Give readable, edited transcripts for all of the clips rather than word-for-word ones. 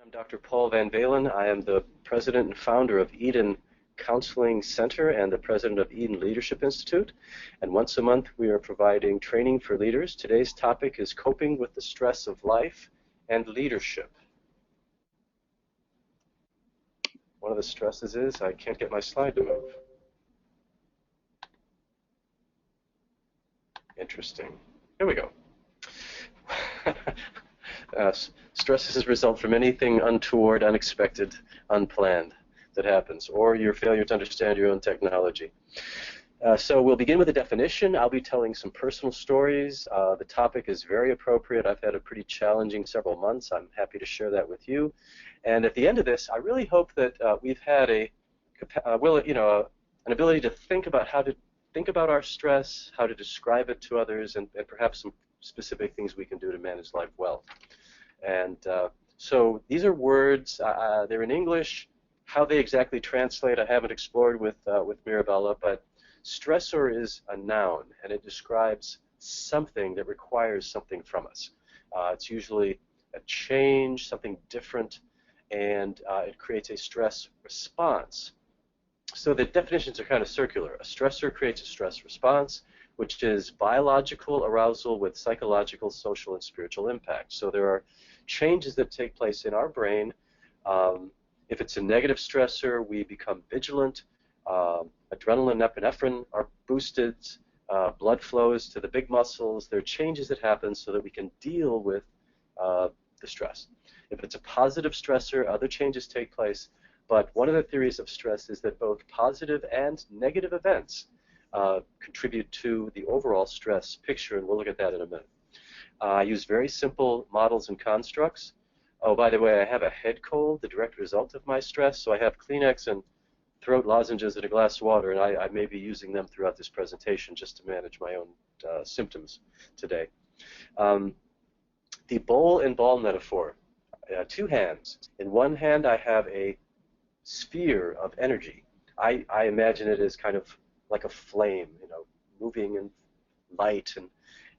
I'm Dr. Paul VanValin. I am the president and founder of Eden Counseling Center and the president of Eden Leadership Institute. And once a month, we are providing training for leaders. Today's topic is coping with the stress of life and leadership. One of the stresses is I can't get my slide to move. Interesting. Here we go. Stresses result from anything untoward, unexpected, unplanned that happens, or your failure to understand your own technology. So we'll begin with a definition. I'll be telling some personal stories. The topic is very appropriate. I've had a pretty challenging several months. I'm happy to share that with you. And at the end of this, I really hope that we've had an ability to think about how to think about our stress, how to describe it to others, and perhaps some specific things we can do to manage life well. And so these are words. They're in English. How they exactly translate, I haven't explored with Mirabella, but stressor is a noun, and it describes something that requires something from us. It's usually a change, something different, and it creates a stress response. So the definitions are kind of circular. A stressor creates a stress response, which is biological arousal with psychological, social, and spiritual impact. So there are changes that take place in our brain. If it's a negative stressor, we become vigilant. Adrenaline, epinephrine are boosted. Blood flows to the big muscles. There are changes that happen so that we can deal with the stress. If it's a positive stressor, other changes take place. But one of the theories of stress is that both positive and negative events contribute to the overall stress picture, and we'll look at that in a minute. I use very simple models and constructs. Oh, by the way, I have a head cold, the direct result of my stress, so I have Kleenex and throat lozenges and a glass of water, and I may be using them throughout this presentation just to manage my own symptoms today. The bowl and ball metaphor, two hands. In one hand, I have a sphere of energy. I imagine it as kind of like a flame, moving in light,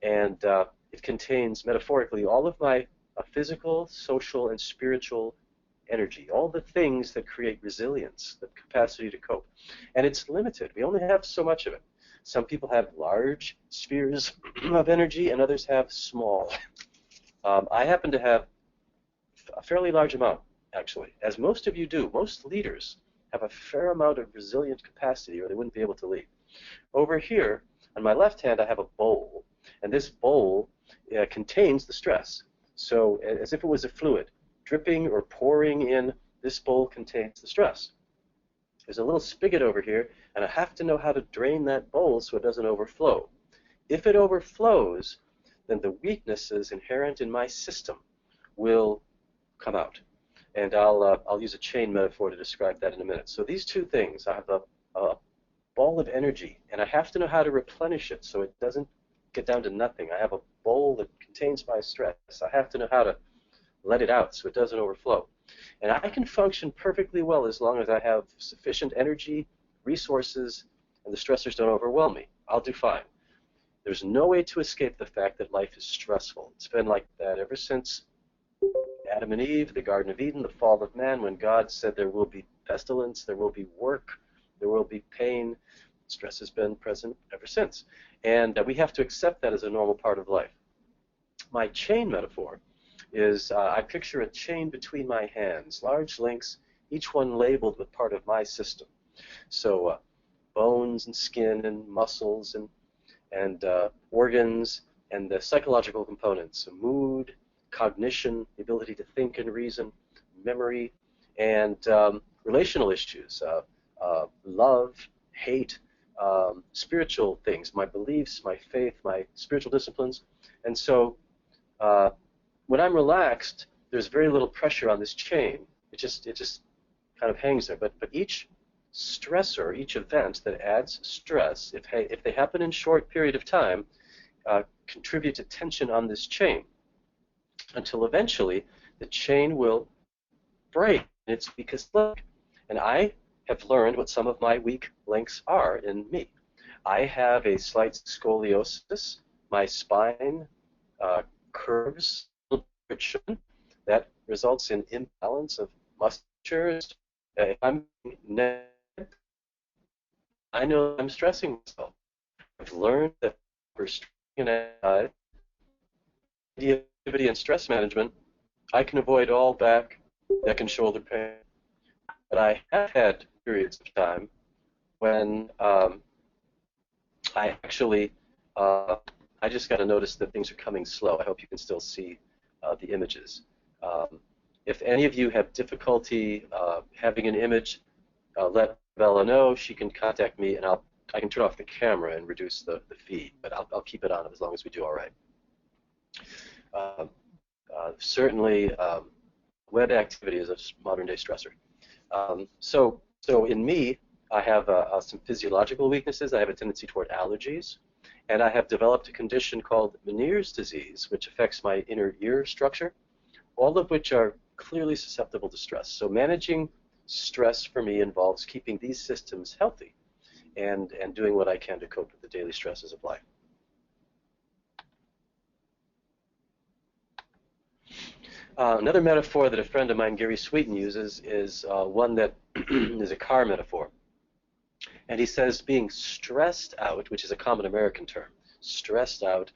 and it contains, metaphorically, all of my physical, social, and spiritual energy, all the things that create resilience, the capacity to cope. And it's limited. We only have so much of it. Some people have large spheres of energy, and others have small. I happen to have a fairly large amount, actually, as most of you do. Most leaders have a fair amount of resilient capacity, or they wouldn't be able to lead. Over here, on my left hand, I have a bowl, and this bowl contains the stress. So as if it was a fluid, dripping or pouring in, this bowl contains the stress. There's a little spigot over here, and I have to know how to drain that bowl so it doesn't overflow. If it overflows, then the weaknesses inherent in my system will come out. And I'll use a chain metaphor to describe that in a minute. So these two things, I have a ball of energy, and I have to know how to replenish it so it doesn't get down to nothing. I have a bowl that contains my stress. I have to know how to let it out so it doesn't overflow. And I can function perfectly well as long as I have sufficient energy, resources, and the stressors don't overwhelm me. I'll do fine. There's no way to escape the fact that life is stressful. It's been like that ever since Adam and Eve, the Garden of Eden, the fall of man, when God said there will be pestilence, there will be work, there will be pain. Stress has been present ever since. And we have to accept that as a normal part of life. My chain metaphor is I picture a chain between my hands, large links, each one labeled with part of my system. So bones and skin and muscles and organs and the psychological components, so mood, cognition, the ability to think and reason, memory, and relational issues, love, hate, spiritual things, my beliefs, my faith, my spiritual disciplines. And so when I'm relaxed, there's very little pressure on this chain. It just kind of hangs there. But each stressor, each event that adds stress, if they happen in short period of time, contribute to tension on this chain until eventually the chain will break. It's because, look, and I have learned what some of my weak links are in me. I have a slight scoliosis. My spine curves that results in imbalance of musculature. If I'm I know I'm stressing myself. I've learned that for stressing and activity and stress management, I can avoid all back, neck, and shoulder pain. But I have had periods of time when I actually, I just got to notice that things are coming slow. I hope you can still see the images. If any of you have difficulty having an image, let Bella know. She can contact me, and I can turn off the camera and reduce the feed, but I'll keep it on as long as we do all right. Certainly, web activity is a modern-day stressor. So in me, I have some physiological weaknesses. I have a tendency toward allergies, and I have developed a condition called Meniere's disease, which affects my inner ear structure, all of which are clearly susceptible to stress. So managing stress for me involves keeping these systems healthy and doing what I can to cope with the daily stresses of life. Another metaphor that a friend of mine, Gary Sweeten, uses is one that is a car metaphor. And he says being stressed out, which is a common American term, stressed out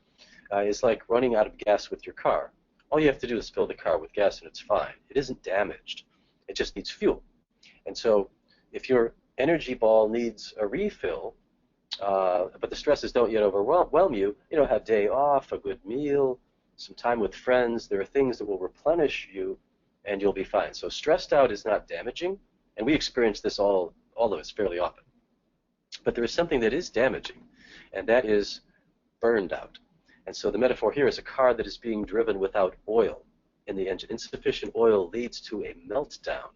is like running out of gas with your car. All you have to do is fill the car with gas and it's fine. It isn't damaged. It just needs fuel. And so if your energy ball needs a refill, but the stresses don't yet overwhelm you, have a day off, a good meal, some time with friends, there are things that will replenish you and you'll be fine. So stressed out is not damaging, and we experience this all of us fairly often. But there is something that is damaging, and that is burned out. And so the metaphor here is a car that is being driven without oil in the engine. Insufficient oil leads to a meltdown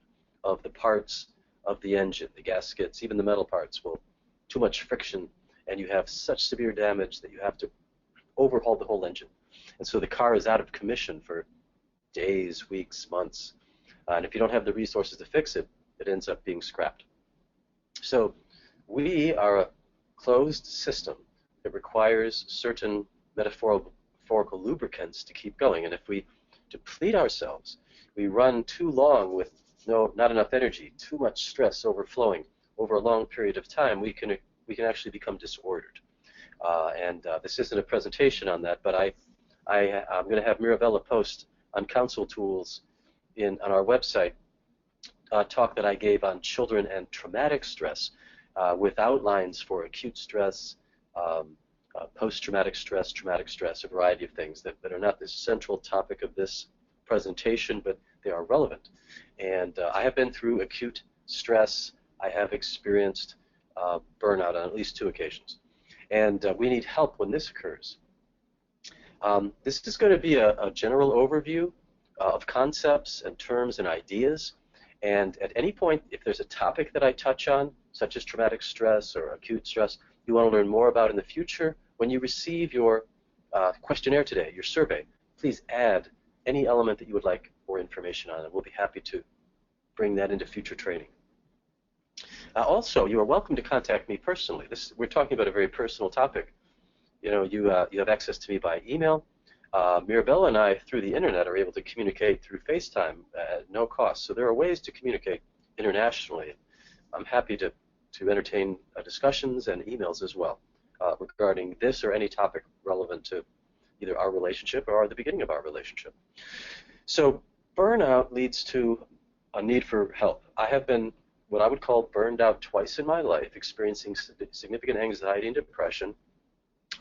of the parts of the engine, the gaskets, even the metal parts. Well, too much friction, and you have such severe damage that you have to overhaul the whole engine. And so the car is out of commission for days, weeks, months. And if you don't have the resources to fix it, it ends up being scrapped. So we are a closed system that requires certain metaphorical lubricants to keep going. And if we deplete ourselves, we run too long with not enough energy, too much stress overflowing over a long period of time, we can actually become disordered. This isn't a presentation on that, but I'm going to have Mirabella post on Counsel Tools on our website a talk that I gave on children and traumatic stress with outlines for acute stress, post-traumatic stress, traumatic stress, a variety of things that are not the central topic of this presentation, but they are relevant. And I have been through acute stress. I have experienced burnout on at least 2 occasions. And we need help when this occurs. This is going to be a general overview of concepts and terms and ideas. And at any point, if there's a topic that I touch on, such as traumatic stress or acute stress, you want to learn more about in the future, when you receive your questionnaire today, your survey, please add any element that you would like more information on, and we'll be happy to bring that into future training. Also, you are welcome to contact me personally. We're talking about a very personal topic. You have access to me by email. Mirabella and I, through the internet, are able to communicate through FaceTime at no cost. So there are ways to communicate internationally. I'm happy to entertain discussions and emails as well regarding this or any topic relevant to either our relationship or the beginning of our relationship. So burnout leads to a need for help. I have been what I would call burned out twice in my life, experiencing significant anxiety and depression.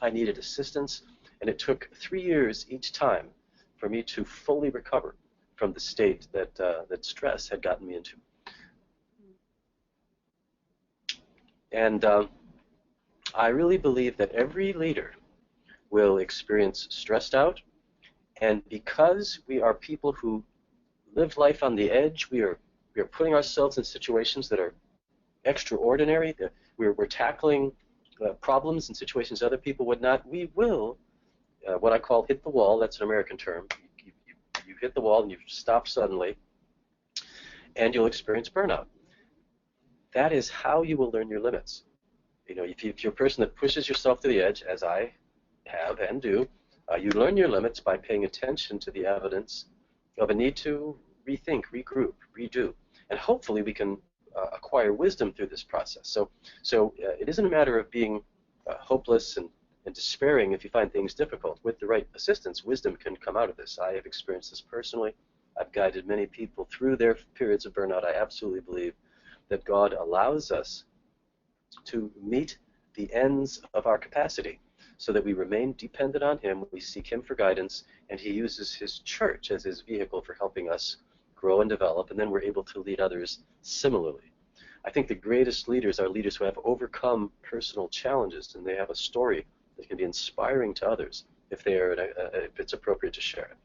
I needed assistance, and it took 3 years each time for me to fully recover from the state that stress had gotten me into. And I really believe that every leader will experience stressed out, and because we are people who live life on the edge, we are putting ourselves in situations that are extraordinary, that we're tackling problems and situations other people would not. We will, what I call hit the wall, that's an American term. You hit the wall and you stop suddenly, and you'll experience burnout. That is how you will learn your limits. If you're a person that pushes yourself to the edge, as I have and do, you learn your limits by paying attention to the evidence of a need to rethink, regroup, redo, and hopefully we can acquire wisdom through this process. So it isn't a matter of being hopeless and despairing if you find things difficult. With the right assistance, wisdom can come out of this. I have experienced this personally. I've guided many people through their periods of burnout. I absolutely believe that God allows us to meet the ends of our capacity so that we remain dependent on Him, we seek Him for guidance, and He uses His church as His vehicle for helping us grow and develop, and then we're able to lead others similarly. I think the greatest leaders are leaders who have overcome personal challenges, and they have a story that can be inspiring to others if it's appropriate to share it.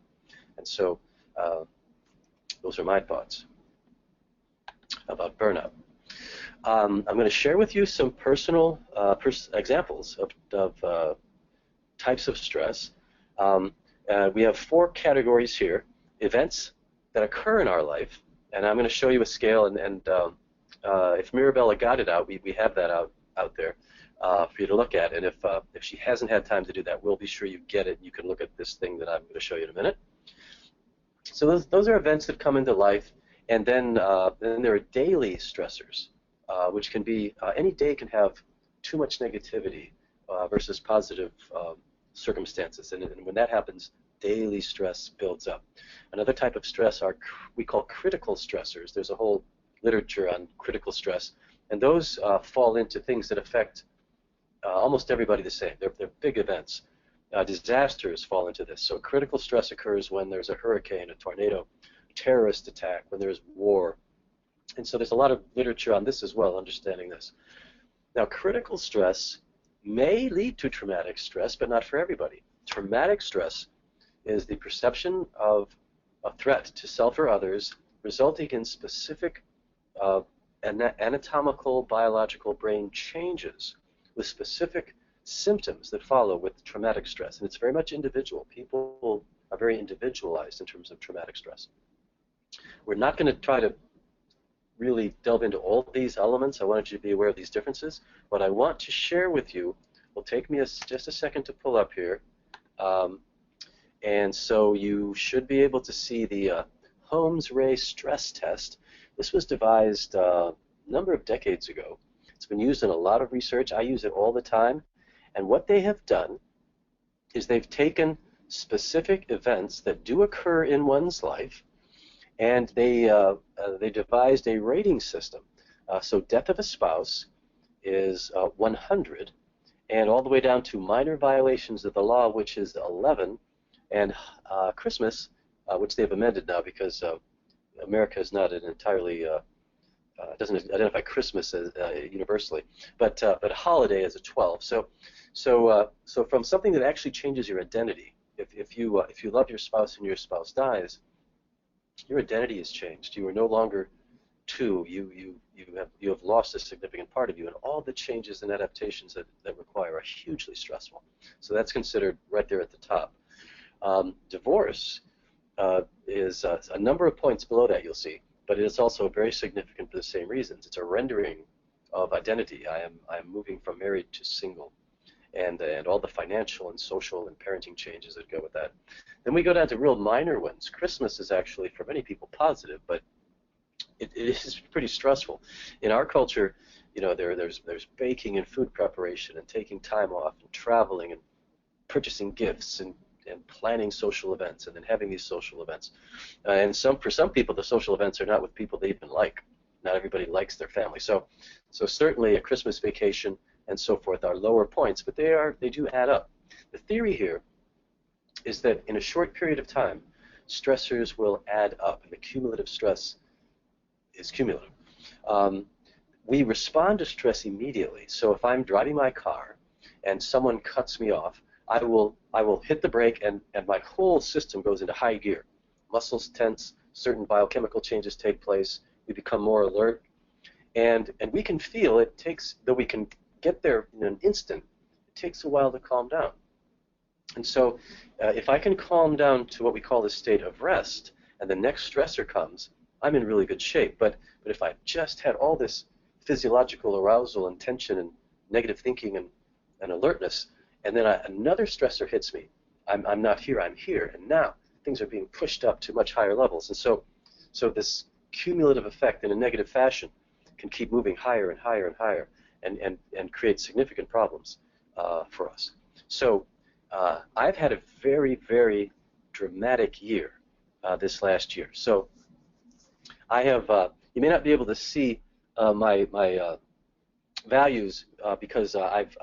And so those are my thoughts about burnout. I'm going to share with you some personal examples of types of stress. We have 4 categories here: events that occur in our life, and I'm going to show you a scale, and if Mirabella got it out, we have that out there for you to look at, and if she hasn't had time to do that, we'll be sure you get it. You can look at this thing that I'm going to show you in a minute. So those are events that come into life, and then there are daily stressors, which can be, any day can have too much negativity versus positive circumstances, and when that happens, daily stress builds up. Another type of stress we call critical stressors. There's a whole literature on critical stress, and those fall into things that affect almost everybody the same. They're big events. Disasters fall into this. So critical stress occurs when there's a hurricane, a tornado, a terrorist attack, when there's war. And so there's a lot of literature on this as well, understanding this. Now, critical stress may lead to traumatic stress, but not for everybody. Traumatic stress is the perception of a threat to self or others resulting in specific anatomical, biological brain changes with specific symptoms that follow with traumatic stress. And it's very much individual. People are very individualized in terms of traumatic stress. We're not going to try to really delve into all these elements. I wanted you to be aware of these differences. What I want to share with you will take me just a second to pull up here. And so you should be able to see the Holmes-Ray stress test. This was devised a number of decades ago. It's been used in a lot of research. I use it all the time. And what they have done is they've taken specific events that do occur in one's life, and they devised a rating system. So death of a spouse is 100, and all the way down to minor violations of the law, which is 11, and Christmas, which they've amended now because America is not an entirely doesn't identify Christmas as universally, but holiday as a 12. So from something that actually changes your identity, if you love your spouse and your spouse dies, your identity has changed. You are no longer two. You have lost a significant part of you, and all the changes and adaptations that require are hugely stressful. So that's considered right there at the top. Divorce is a number of points below that, you'll see, but it is also very significant for the same reasons. It's a rendering of identity. I am moving from married to single, and all the financial and social and parenting changes that go with that. Then we go down to real minor ones. Christmas is actually, for many people, positive, but it is pretty stressful. In our culture, there's baking and food preparation and taking time off and traveling and purchasing gifts and planning social events and then having these social events. And for some people, the social events are not with people they even like. Not everybody likes their family. So certainly a Christmas vacation and so forth are lower points, but they do add up. The theory here is that in a short period of time, stressors will add up, and the cumulative stress is cumulative. We respond to stress immediately. So if I'm driving my car and someone cuts me off, I will hit the brake, and my whole system goes into high gear. Muscles tense, certain biochemical changes take place, we become more alert, and we can feel it takes, though we can get there in an instant, it takes a while to calm down. And so if I can calm down to what we call the state of rest, and the next stressor comes, I'm in really good shape. But if I've just had all this physiological arousal and tension and negative thinking and alertness, and then another stressor hits me, I'm not here, I'm here, and now things are being pushed up to much higher levels. And so So this cumulative effect in a negative fashion can keep moving higher and higher and higher and create significant problems for us. So I've had a very, very dramatic year this last year. So I have, you may not be able to see my values because I've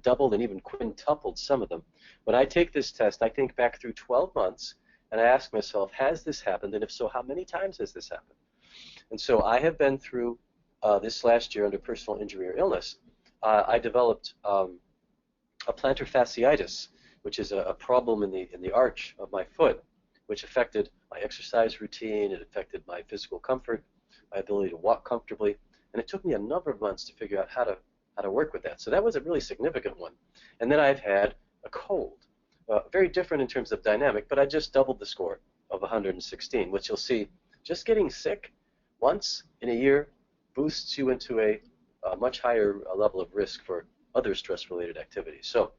doubled and even quintupled some of them. When I take this test, I think back through 12 months and I ask myself, has this happened? And if so, how many times has this happened? And so I have been through this last year under personal injury or illness. I developed a plantar fasciitis, which is a problem in the arch of my foot, which affected my exercise routine. It affected my physical comfort, my ability to walk comfortably, and it took me a number of months to figure out how to work with that. So that was a really significant one. And then I've had a cold, very different in terms of dynamic, but I just doubled the score of 116, which you'll see just getting sick once in a year boosts you into a much higher level of risk for other stress-related activities. So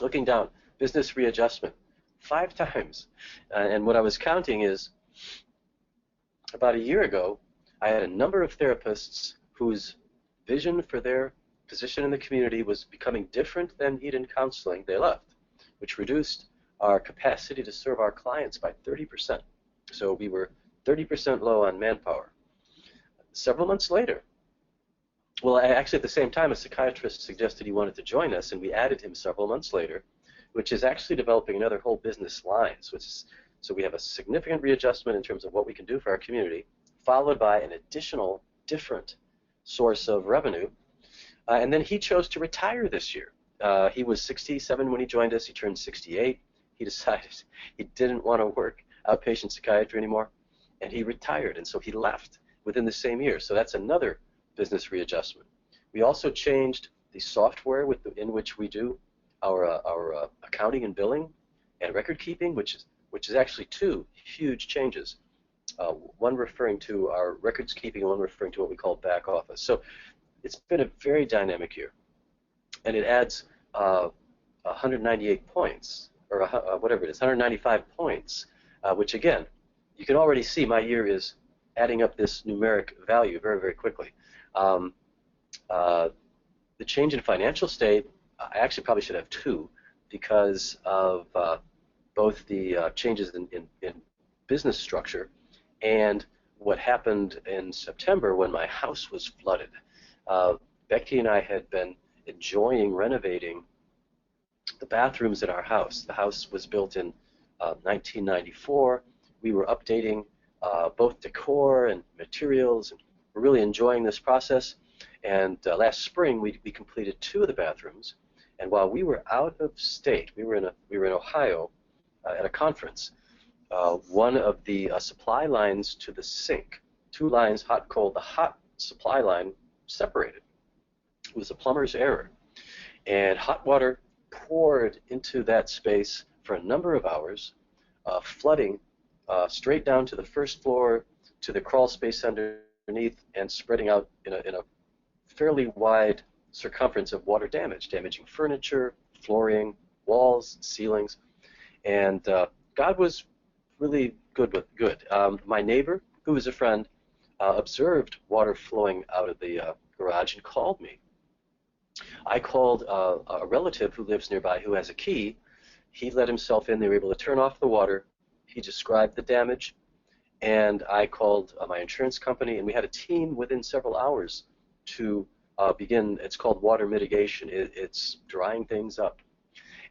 looking down, business readjustment, 5 times. And what I was counting is about a year ago, I had a number of therapists whose vision for their position in the community was becoming different than Eden Counseling. They left, which reduced our capacity to serve our clients by 30%. So we were 30% low on manpower. Several months later, well, actually at the same time, a psychiatrist suggested he wanted to join us, and we added him several months later, which is actually developing another whole business line. So we have a significant readjustment in terms of what we can do for our community, followed by an additional different source of revenue. And then he chose to retire this year. He was 67 when he joined us. He turned 68. He decided he didn't want to work outpatient psychiatry anymore, and he retired. And so he left within the same year. So that's another business readjustment. We also changed the software in which we do our accounting and billing and record keeping, which is actually 2 huge changes. One referring to our records keeping and one referring to what we call back office. So it's been a very dynamic year, and it adds 198 points, or whatever it is, 195 points, which again, you can already see my year is adding up this numeric value very, very quickly. The change in financial state, I actually probably should have 2 because of both the changes in business structure and what happened in September when my house was flooded. Becky and I had been enjoying renovating the bathrooms in our house. The house was built in 1994. We were updating both decor and materials, and we're really enjoying this process. And last spring, we completed 2 of the bathrooms. And while we were out of state, we were in Ohio at a conference. One of the supply lines to the sink, 2 lines, hot, cold, the hot supply line separated. It was a plumber's error. And hot water poured into that space for a number of hours, flooding straight down to the first floor, to the crawl space underneath, and spreading out in a fairly wide circumference of water damage, damaging furniture, flooring, walls, ceilings. And God was really good. My neighbor, who was a friend, observed water flowing out of the garage and called me. I called a relative who lives nearby who has a key. He let himself in. They were able to turn off the water. He described the damage, and I called my insurance company, and we had a team within several hours to begin. It's called water mitigation. It's drying things up.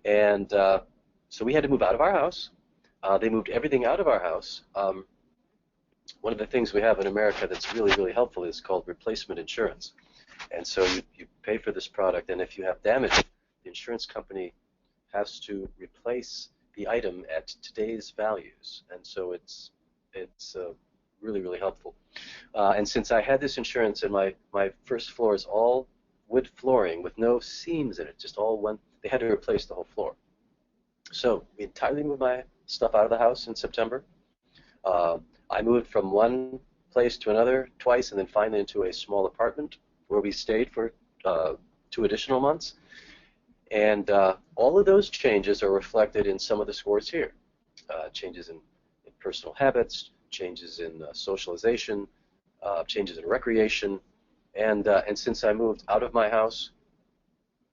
And so we had to move out of our house. They moved everything out of our house. One of the things we have in America that's really, really helpful is called replacement insurance. And so you pay for this product, and if you have damage, the insurance company has to replace the item at today's values. And so it's really, really helpful. And since I had this insurance, and my first floor is all wood flooring with no seams in it, just all one, they had to replace the whole floor. So we entirely moved my stuff out of the house in September. I moved from one place to another twice, and then finally into a small apartment where we stayed for 2 additional months. And all of those changes are reflected in some of the scores here. Changes in personal habits, changes in socialization, changes in recreation, and since I moved out of my house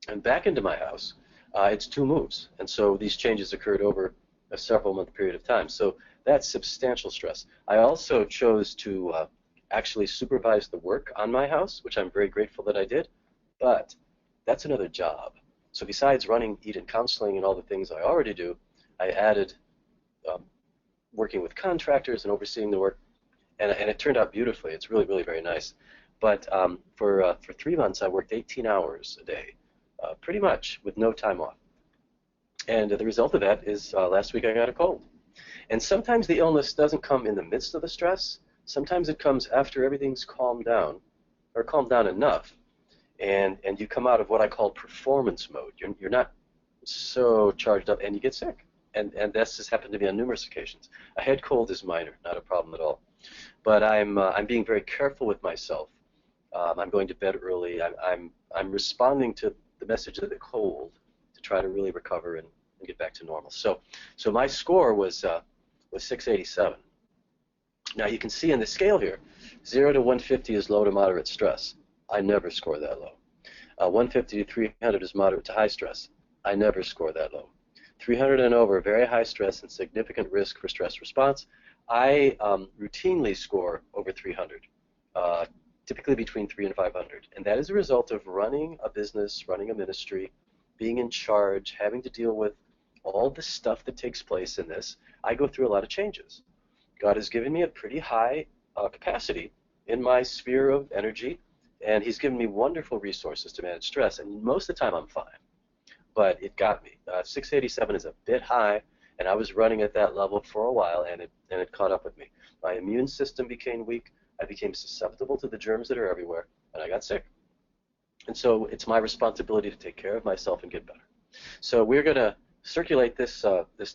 and back into my house, it's 2 moves, and so these changes occurred over a several-month period of time. So that's substantial stress. I also chose to actually supervise the work on my house, which I'm very grateful that I did, but that's another job. So besides running Eden Counseling and all the things I already do, I added working with contractors and overseeing the work, and it turned out beautifully. It's really, really very nice. But for 3 months, I worked 18 hours a day, pretty much with no time off. And the result of that is last week I got a cold. And sometimes the illness doesn't come in the midst of the stress. Sometimes it comes after everything's calmed down, or calmed down enough, and you come out of what I call performance mode. You're not so charged up, and you get sick. And that's just happened to me on numerous occasions. A head cold is minor, not a problem at all. But I'm being very careful with myself. I'm going to bed early. I'm responding to the message of the cold to try to really recover and get back to normal. So my score was 687. Now you can see in the scale here, 0 to 150 is low to moderate stress. I never score that low. 150 to 300 is moderate to high stress. I never score that low. 300 and over, very high stress and significant risk for stress response. I routinely score over 300, typically between 300 and 500. And that is a result of running a business, running a ministry, being in charge, having to deal with all the stuff that takes place in this. I go through a lot of changes. God has given me a pretty high capacity in my sphere of energy, and He's given me wonderful resources to manage stress, and most of the time I'm fine. But it got me. 687 is a bit high, and I was running at that level for a while, and it caught up with me. My immune system became weak. I became susceptible to the germs that are everywhere, and I got sick. And so it's my responsibility to take care of myself and get better. So we're going to circulate this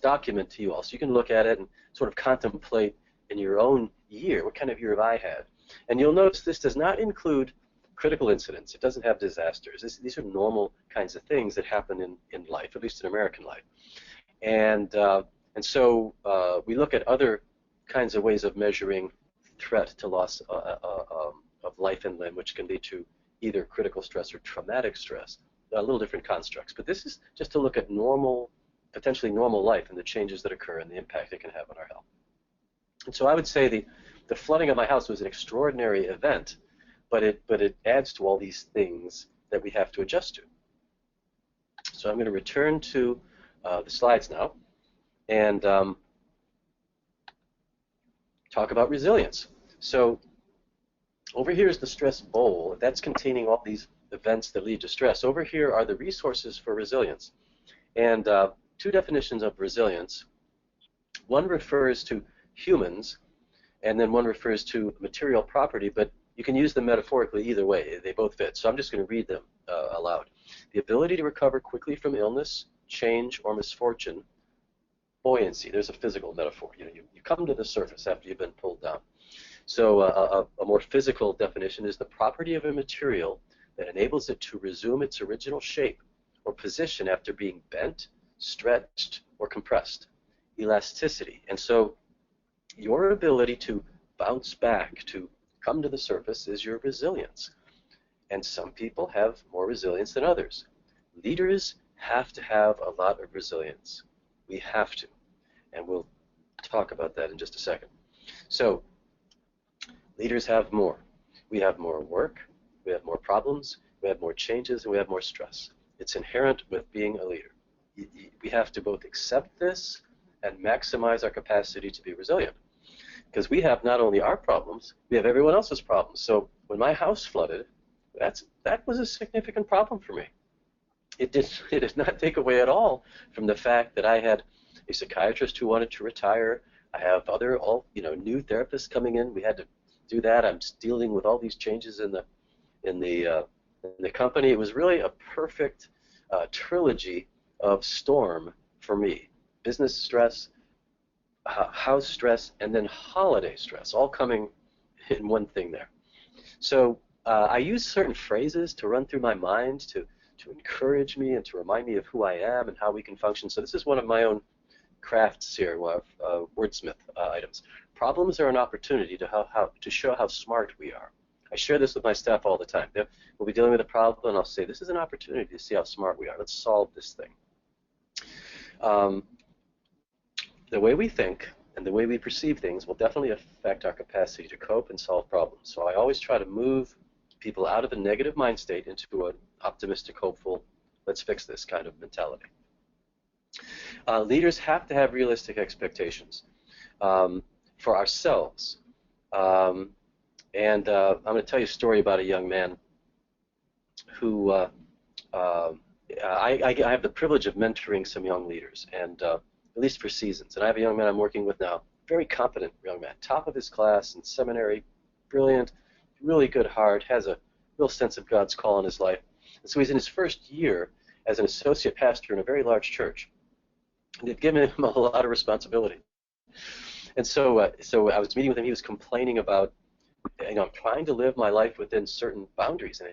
document to you all, so you can look at it and sort of contemplate in your own year, what kind of year have I had? And you'll notice this does not include critical incidents. It doesn't have disasters. These are normal kinds of things that happen in life, at least in American life. And so we look at other kinds of ways of measuring threat to loss of life and limb, which can lead to either critical stress or traumatic stress, a little different constructs. But this is just to look at normal, potentially normal life and the changes that occur and the impact it can have on our health. And so I would say the flooding of my house was an extraordinary event, but it adds to all these things that we have to adjust to. So I'm going to return to the slides now and talk about resilience. So over here is the stress bowl. That's containing all these events that lead to stress. Over here are the resources for resilience. And 2 definitions of resilience. One refers to humans, and then one refers to material property, but you can use them metaphorically either way. They both fit. So I'm just going to read them aloud. The ability to recover quickly from illness, change, or misfortune. Buoyancy. There's a physical metaphor. You come to the surface after you've been pulled down. So a more physical definition is the property of a material that enables it to resume its original shape or position after being bent, stretched, or compressed. Elasticity. And so your ability to bounce back, to come to the surface, is your resilience. And some people have more resilience than others. Leaders have to have a lot of resilience. We have to. And we'll talk about that in just a second. So leaders have more. We have more work, we have more problems, we have more changes, and we have more stress. It's inherent with being a leader. We have to both accept this and maximize our capacity to be resilient. Because we have not only our problems, we have everyone else's problems. So when my house flooded, that was a significant problem for me. It did not take away at all from the fact that I had a psychiatrist who wanted to retire. I have other new therapists coming in. We had to do that. I'm dealing with all these changes in the company. It was really a perfect trilogy of storm for me. Business stress, house stress, and then holiday stress, all coming in one thing there. So I use certain phrases to run through my mind to encourage me and to remind me of who I am and how we can function. So this is one of my own crafts here, wordsmith items. Problems are an opportunity to show how smart we are. I share this with my staff all the time. We'll be dealing with a problem, and I'll say, this is an opportunity to see how smart we are. Let's solve this thing. The way we think and the way we perceive things will definitely affect our capacity to cope and solve problems. So I always try to move people out of a negative mind state into an optimistic, hopeful, let's fix this kind of mentality. Leaders have to have realistic expectations for ourselves. I'm going to tell you a story about a young man who I have the privilege of mentoring some young leaders, and at least for seasons. And I have a young man I'm working with now, very competent young man, top of his class in seminary, brilliant, really good heart, has a real sense of God's call in his life. And so he's in his first year as an associate pastor in a very large church. And they've given him a lot of responsibility. And so I was meeting with him. He was complaining about, I'm trying to live my life within certain boundaries, and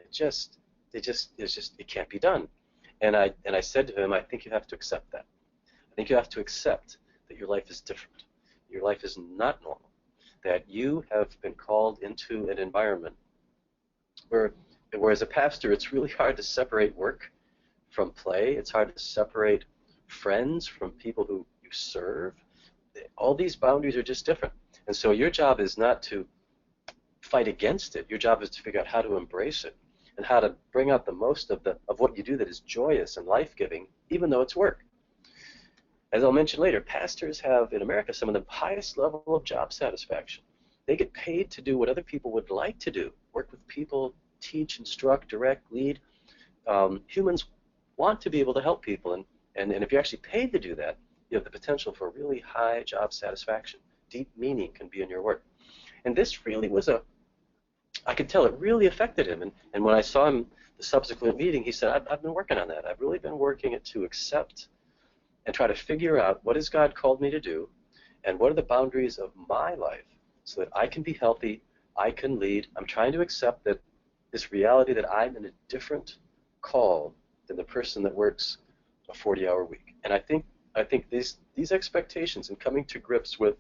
it can't be done. And I said to him, I think you have to accept that. I think you have to accept that your life is different. Your life is not normal. That you have been called into an environment where as a pastor, it's really hard to separate work from play. It's hard to separate friends from people who you serve. All these boundaries are just different. And so your job is not to fight against it. Your job is to figure out how to embrace it and how to bring out the most of what you do that is joyous and life-giving, even though it's work. As I'll mention later, pastors have, in America, some of the highest level of job satisfaction. They get paid to do what other people would like to do, work with people, teach, instruct, direct, lead. Humans want to be able to help people, and if you're actually paid to do that, you have the potential for really high job satisfaction. Deep meaning can be in your work. And this really was I could tell it really affected him. And when I saw him the subsequent meeting, he said, I've been working on that. I've really been working to accept and try to figure out what has God called me to do and what are the boundaries of my life so that I can be healthy, I can lead. I'm trying to accept that this reality that I'm in a different call than the person that works a 40-hour week. And I think these expectations and coming to grips with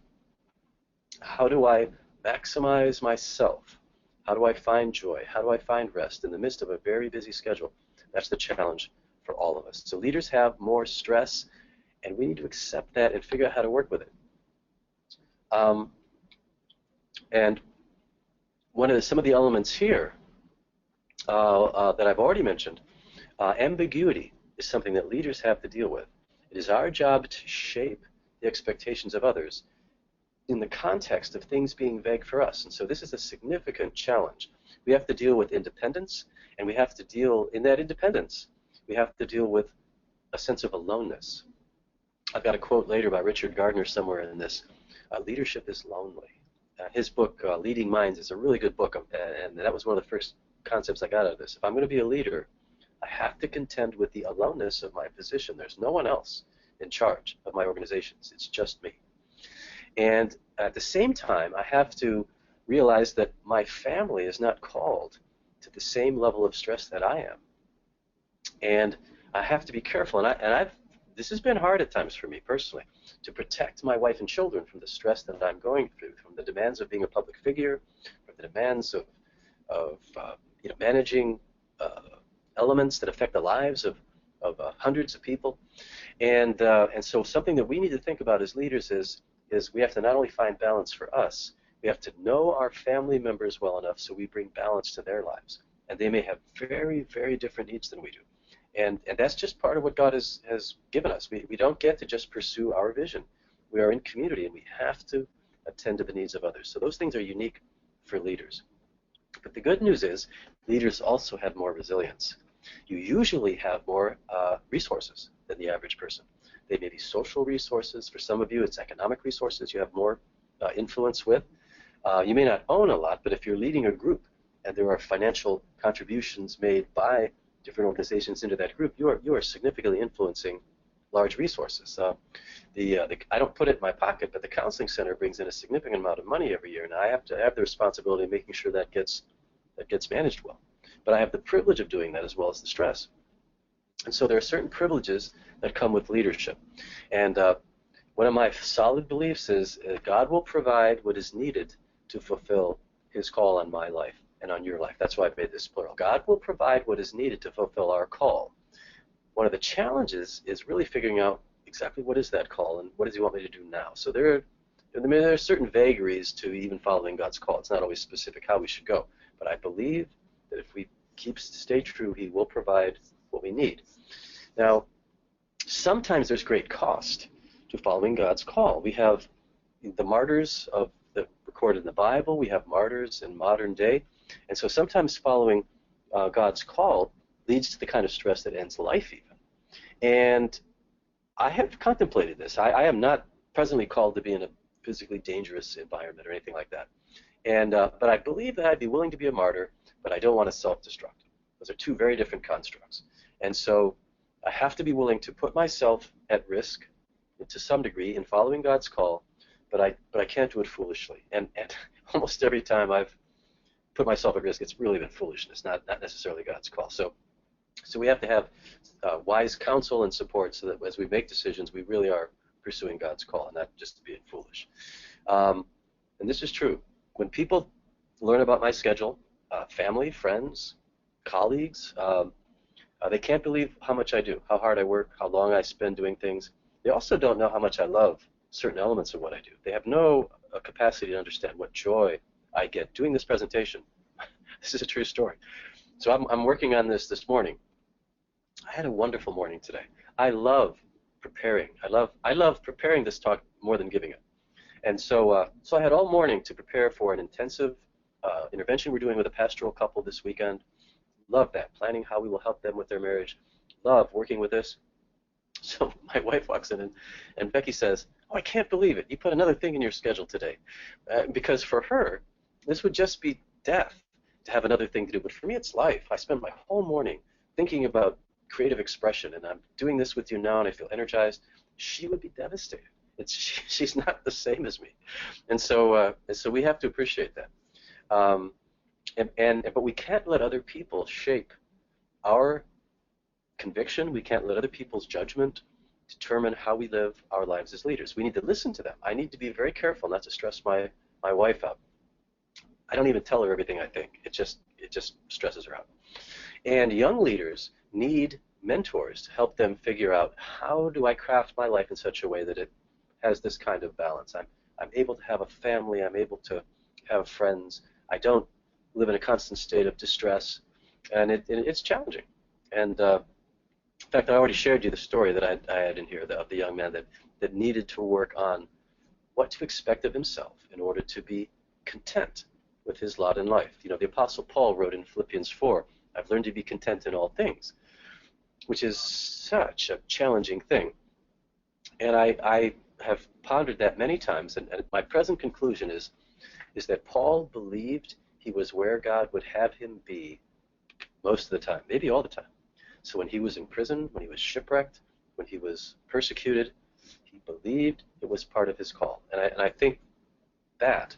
how do I maximize myself, how do I find joy, how do I find rest in the midst of a very busy schedule, that's the challenge for all of us. So leaders have more stress, and we need to accept that and figure out how to work with it. And some of the elements here that I've already mentioned, ambiguity is something that leaders have to deal with. It is our job to shape the expectations of others in the context of things being vague for us. And so this is a significant challenge. We have to deal with independence, and we have to deal, in that independence, we have to deal with a sense of aloneness. I've got a quote later by Richard Gardner somewhere in this. Leadership is lonely. His book, Leading Minds, is a really good book, and that was one of the first concepts I got out of this. If I'm going to be a leader, I have to contend with the aloneness of my position. There's no one else in charge of my organizations. It's just me. And at the same time, I have to realize that my family is not called to the same level of stress that I am. And I have to be careful. This has been hard at times for me personally, to protect my wife and children from the stress that I'm going through, from the demands of being a public figure, from the demands of managing elements that affect the lives of hundreds of people. And so something that we need to think about as leaders is we have to not only find balance for us, we have to know our family members well enough so we bring balance to their lives. And they may have very, very different needs than we do. And that's just part of what God has given us. We don't get to just pursue our vision. We are in community, and we have to attend to the needs of others. So those things are unique for leaders. But the good news is leaders also have more resilience. You usually have more resources than the average person. They may be social resources. For some of you, it's economic resources you have more influence with. You may not own a lot, but if you're leading a group and there are financial contributions made by different organizations into that group, you are significantly influencing large resources. I don't put it in my pocket, but the counseling center brings in a significant amount of money every year, and I have the responsibility of making sure that gets managed well. But I have the privilege of doing that as well as the stress. And so there are certain privileges that come with leadership. And One of my solid beliefs is God will provide what is needed to fulfill his call on my life and on your life. That's why I've made this plural. God will provide what is needed to fulfill our call. One of the challenges is really figuring out exactly what is that call and what does he want me to do now. So there are certain vagaries to even following God's call. It's not always specific how we should go. But I believe that if we stay true, he will provide what we need. Now, sometimes there's great cost to following God's call. We have the martyrs that recorded in the Bible. We have martyrs in modern day. And so sometimes following God's call leads to the kind of stress that ends life even. And I have contemplated this. I am not presently called to be in a physically dangerous environment or anything like that. And but I believe that I'd be willing to be a martyr, but I don't want to self-destruct. Those are two very different constructs. And so I have to be willing to put myself at risk to some degree in following God's call, but I can't do it foolishly. And almost every time I've put myself at risk, it's really been foolishness, not necessarily God's call. So we have to have wise counsel and support so that as we make decisions, we really are pursuing God's call and not just being foolish. And this is true. When people learn about my schedule, family, friends, colleagues, they can't believe how much I do, how hard I work, how long I spend doing things. They also don't know how much I love certain elements of what I do. They have no capacity to understand what joy I get doing this presentation. This is a true story. So I'm working on this morning. I had a wonderful morning today. I love preparing. I love preparing this talk more than giving it. And so I had all morning to prepare for an intensive intervention we're doing with a pastoral couple this weekend. Love that, planning how we will help them with their marriage. Love working with this. So my wife walks in and Becky says, "Oh, I can't believe it. You put another thing in your schedule today." Because for her, this would just be death to have another thing to do. But for me, it's life. I spend my whole morning thinking about creative expression, and I'm doing this with you now, and I feel energized. She would be devastated. She's not the same as me. And so we have to appreciate that. But we can't let other people shape our conviction. We can't let other people's judgment determine how we live our lives as leaders. We need to listen to them. I need to be very careful not to stress my wife out. I don't even tell her everything I think. It just stresses her out. And young leaders need mentors to help them figure out, how do I craft my life in such a way that it has this kind of balance. I'm able to have a family. I'm able to have friends. I don't live in a constant state of distress, and it's challenging. And in fact, I already shared you the story that I had in here of the young man that needed to work on what to expect of himself in order to be content with his lot in life. You know, the Apostle Paul wrote in Philippians 4, "I've learned to be content in all things," which is such a challenging thing. And I have pondered that many times, and my present conclusion is that Paul believed he was where God would have him be most of the time, maybe all the time. So when he was in prison, when he was shipwrecked, when he was persecuted, he believed it was part of his call. And I think that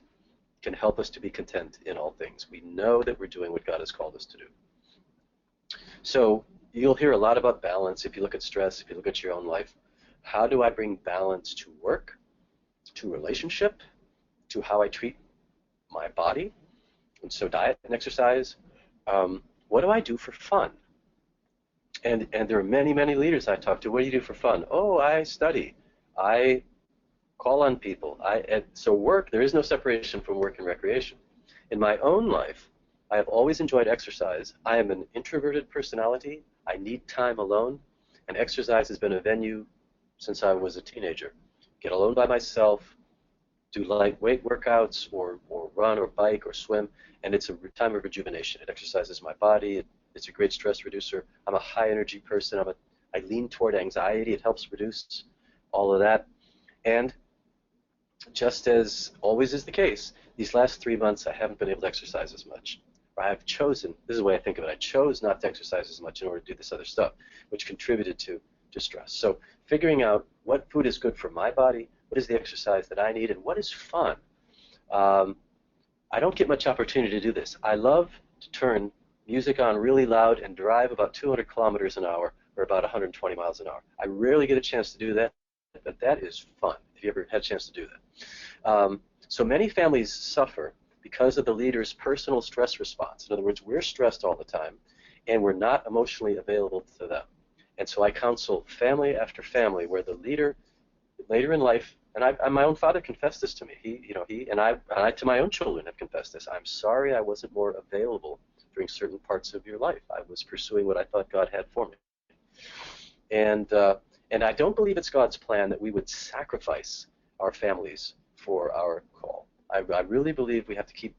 can help us to be content in all things. We know that we're doing what God has called us to do. So you'll hear a lot about balance if you look at stress, if you look at your own life. How do I bring balance to work, to relationship, to how I treat my body? And so diet and exercise. What do I do for fun? And there are many, many leaders I talk to. What do you do for fun? Oh, I study. I call on people. So work, there is no separation from work and recreation. In my own life, I have always enjoyed exercise. I am an introverted personality. I need time alone, and exercise has been a venue since I was a teenager. Get alone by myself, do lightweight workouts, or run or bike or swim, and it's a time of rejuvenation. It exercises my body. It's a great stress reducer. I'm a high energy person. I lean toward anxiety. It helps reduce all of that. And just as always is the case, these last 3 months I haven't been able to exercise as much. Or I've chosen, this is the way I think of it, I chose not to exercise as much in order to do this other stuff, which contributed to stress. So figuring out what food is good for my body, what is the exercise that I need, and what is fun. I don't get much opportunity to do this. I love to turn music on really loud and drive about 200 kilometers an hour or about 120 miles an hour. I rarely get a chance to do that. but that is fun if you ever had a chance to do that. So many families suffer because of the leader's personal stress response. In other words, we're stressed all the time, and we're not emotionally available to them. And so I counsel family after family where the leader, later in life, and my own father confessed this to me. He and I to my own children have confessed this. I'm sorry I wasn't more available during certain parts of your life. I was pursuing what I thought God had for me. And I don't believe it's God's plan that we would sacrifice our families for our call. I really believe we have to keep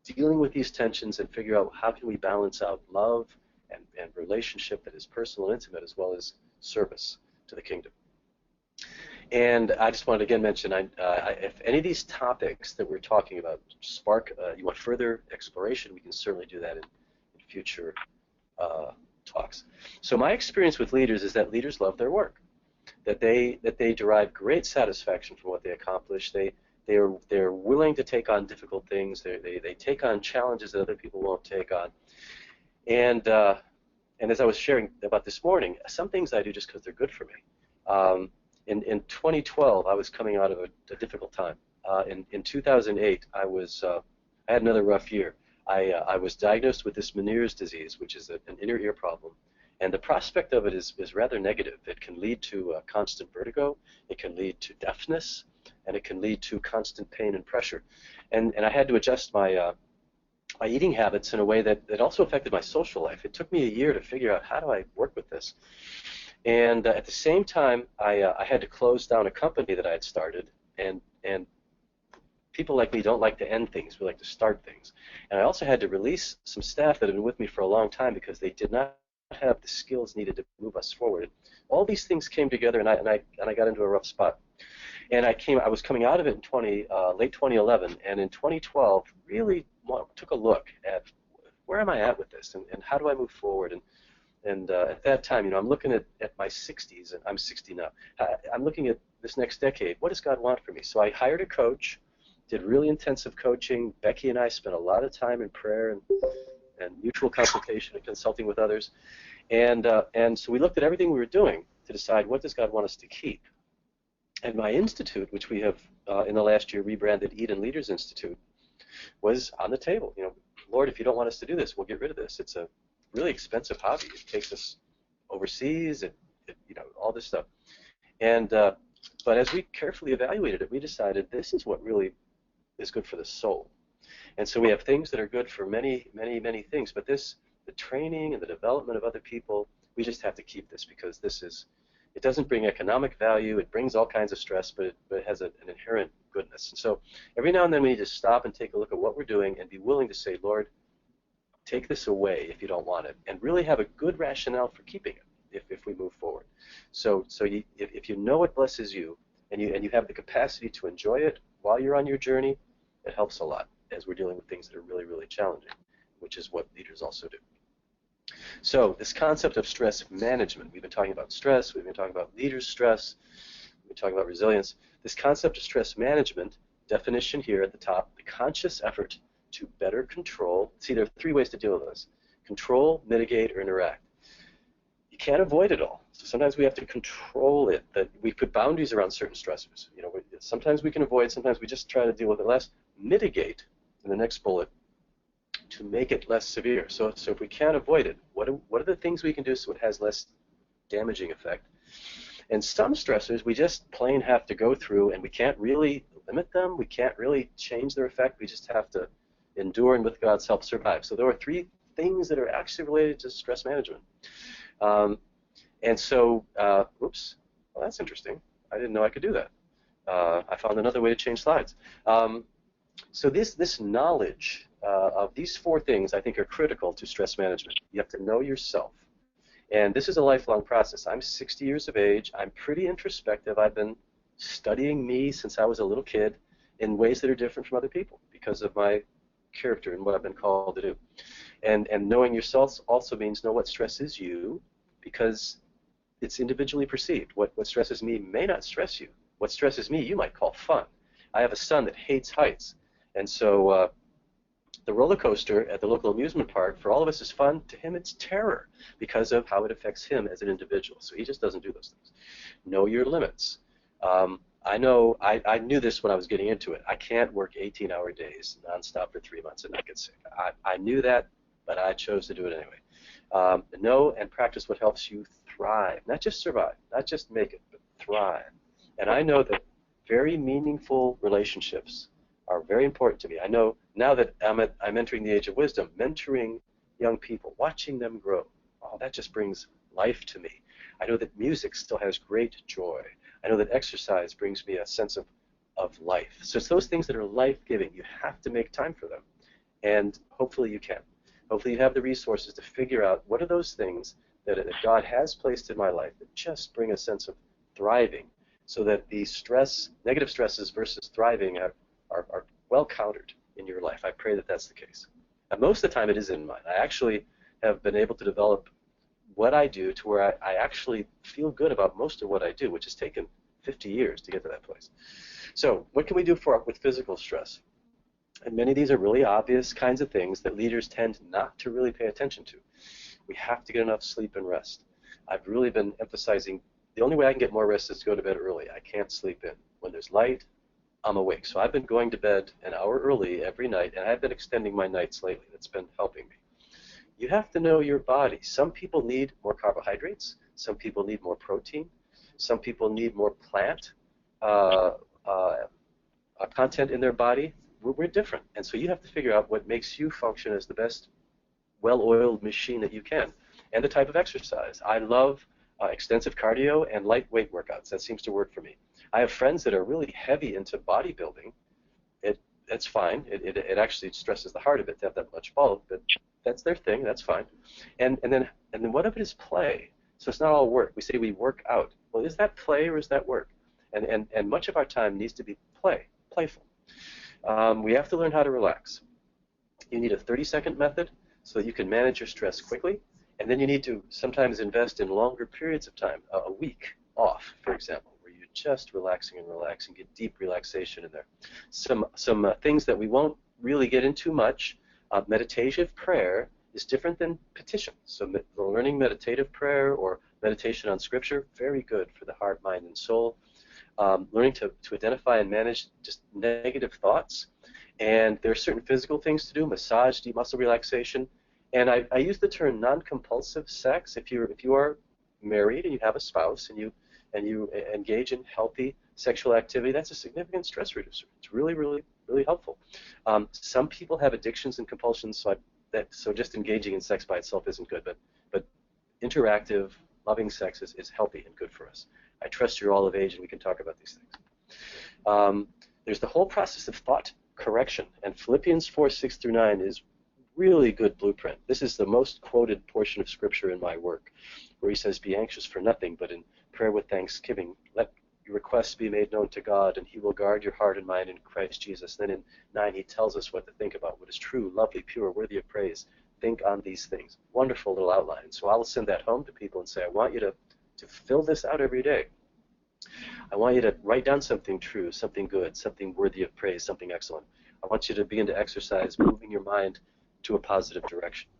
dealing with these tensions and figure out how can we balance out love and relationship that is personal and intimate as well as service to the kingdom. And I just wanted to again mention, if any of these topics that we're talking about spark, you want further exploration, we can certainly do that in future talks. So my experience with leaders is that leaders love their work, that they derive great satisfaction from what they accomplish. They're willing to take on difficult things. They take on challenges that other people won't take on. And as I was sharing about this morning, some things I do just because they're good for me. In 2012, I was coming out of a difficult time. In 2008, I had another rough year. I was diagnosed with this Meniere's disease, which is an inner ear problem. And the prospect of it is rather negative. It can lead to constant vertigo. It can lead to deafness. And it can lead to constant pain and pressure. And I had to adjust my eating habits in a way that also affected my social life. It took me a year to figure out how do I work with this. And at the same time, I had to close down a company that I had started. And people like me don't like to end things. We like to start things. And I also had to release some staff that had been with me for a long time because they did not have the skills needed to move us forward. All these things came together, and I got into a rough spot. And I was coming out of it in late 2011, and in 2012 really took a look at where am I at with this, and how do I move forward. And at that time, I'm looking at my 60s, and I'm 60 now. I'm looking at this next decade. What does God want for me? So I hired a coach, did really intensive coaching. Becky and I spent a lot of time in prayer and mutual consultation and consulting with others. And so we looked at everything we were doing to decide what does God want us to keep. And my institute, which we have in the last year rebranded Eden Leaders Institute, was on the table. Lord, if you don't want us to do this, we'll get rid of this. It's a really expensive hobby. It takes us overseas, and all this stuff. And but as we carefully evaluated it, we decided this is what really is good for the soul. And so we have things that are good for many, many, many things. But the training and the development of other people, we just have to keep this because it doesn't bring economic value. It brings all kinds of stress, but it has an inherent goodness. And so every now and then we need to stop and take a look at what we're doing and be willing to say, Lord, take this away if you don't want it, and really have a good rationale for keeping it if we move forward. So if you know it blesses you and you have the capacity to enjoy it while you're on your journey, it helps a lot as we're dealing with things that are really, really challenging, which is what leaders also do. So this concept of stress management, we've been talking about stress, we've been talking about leaders' stress, we've been talking about resilience. This concept of stress management, definition here at the top, the conscious effort to better control. See, there are three ways to deal with this: control, mitigate, or interact. You can't avoid it all. So sometimes we have to control it. That we put boundaries around certain stressors. Sometimes we can avoid, sometimes we just try to deal with it less. Mitigate, in the next bullet, to make it less severe. So if we can't avoid it, what are the things we can do so it has less damaging effect? And some stressors we just plain have to go through, and we can't really limit them. We can't really change their effect. We just have to endure and with God's help survive. So there are three things that are actually related to stress management. And so, oops, well, that's interesting. I didn't know I could do that. I found another way to change slides. So this knowledge of these four things I think are critical to stress management. You have to know yourself. And this is a lifelong process. I'm 60 years of age. I'm pretty introspective. I've been studying me since I was a little kid in ways that are different from other people because of my character and what I've been called to do. And knowing yourself also means know what stresses you, because it's individually perceived. What stresses me may not stress you. What stresses me you might call fun. I have a son that hates heights, and so the roller coaster at the local amusement park for all of us is fun. To him it's terror because of how it affects him as an individual. So he just doesn't do those things. Know your limits. I knew this when I was getting into it. I can't work 18-hour days nonstop for 3 months and not get sick. I knew that, but I chose to do it anyway. Know and practice what helps you thrive, not just survive, not just make it, but thrive. And I know that very meaningful relationships are very important to me. I know now that I'm entering the age of wisdom, mentoring young people, watching them grow, oh, that just brings life to me. I know that music still has great joy. I know that exercise brings me a sense of life. So it's those things that are life-giving. You have to make time for them. And hopefully you can. Hopefully you have the resources to figure out what are those things that God has placed in my life that just bring a sense of thriving, so that the negative stresses versus thriving are well countered in your life. I pray that that's the case. And most of the time it is in mine. I actually have been able to develop what I do to where I actually feel good about most of what I do, which has taken 50 years to get to that place. So what can we do with physical stress? And many of these are really obvious kinds of things that leaders tend not to really pay attention to. We have to get enough sleep and rest. I've really been emphasizing the only way I can get more rest is to go to bed early. I can't sleep in. When there's light, I'm awake. So I've been going to bed an hour early every night, and I've been extending my nights lately. That's been helping me. You have to know your body. Some people need more carbohydrates. Some people need more protein. Some people need more plant content in their body. We're different. And so you have to figure out what makes you function as the best well-oiled machine that you can, and the type of exercise. I love extensive cardio and lightweight workouts. That seems to work for me. I have friends that are really heavy into bodybuilding. That's fine. It actually stresses the heart a bit to have that much bulk, but that's their thing. That's fine. And then what of it is play? So it's not all work. We say we work out. Well, is that play or is that work? And much of our time needs to be playful. We have to learn how to relax. You need a 30-second method so that you can manage your stress quickly, and then you need to sometimes invest in longer periods of time, a week off, for example, where you're just relaxing, get deep relaxation in there. Some things that we won't really get into much. Meditative prayer is different than petition. So learning meditative prayer or meditation on Scripture, very good for the heart, mind, and soul. Learning to identify and manage just negative thoughts. And there are certain physical things to do, massage, deep muscle relaxation. And I use the term non-compulsive sex. If you are married and you have a spouse and you engage in healthy sexual activity, that's a significant stress reducer. It's really, really, really helpful. Some people have addictions and compulsions, so just engaging in sex by itself isn't good. But interactive, loving sex is healthy and good for us. I trust you're all of age and we can talk about these things. There's the whole process of thought correction, and Philippians 4:6-9 is really good blueprint. This is the most quoted portion of Scripture in my work, where he says, "Be anxious for nothing, but in prayer with thanksgiving, let your requests be made known to God, and he will guard your heart and mind in Christ Jesus." Then in 9, he tells us what to think about, what is true, lovely, pure, worthy of praise. Think on these things. Wonderful little outline. So I'll send that home to people and say, I want you to fill this out every day. I want you to write down something true, something good, something worthy of praise, something excellent. I want you to begin to exercise moving your mind to a positive direction.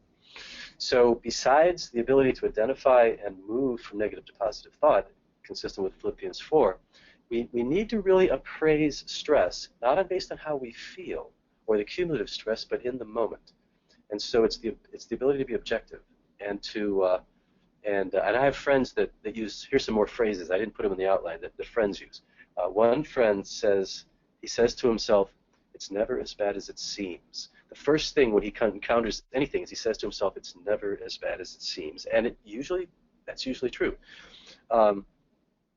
So besides the ability to identify and move from negative to positive thought, consistent with Philippians 4, we need to really appraise stress, not based on how we feel or the cumulative stress, but in the moment. And so it's the ability to be objective and to and I have friends that use, here's some more phrases, I didn't put them in the outline, that the friends use. One friend says to himself, it's never as bad as it seems. The first thing when he encounters anything is he says to himself, it's never as bad as it seems. And that's usually true.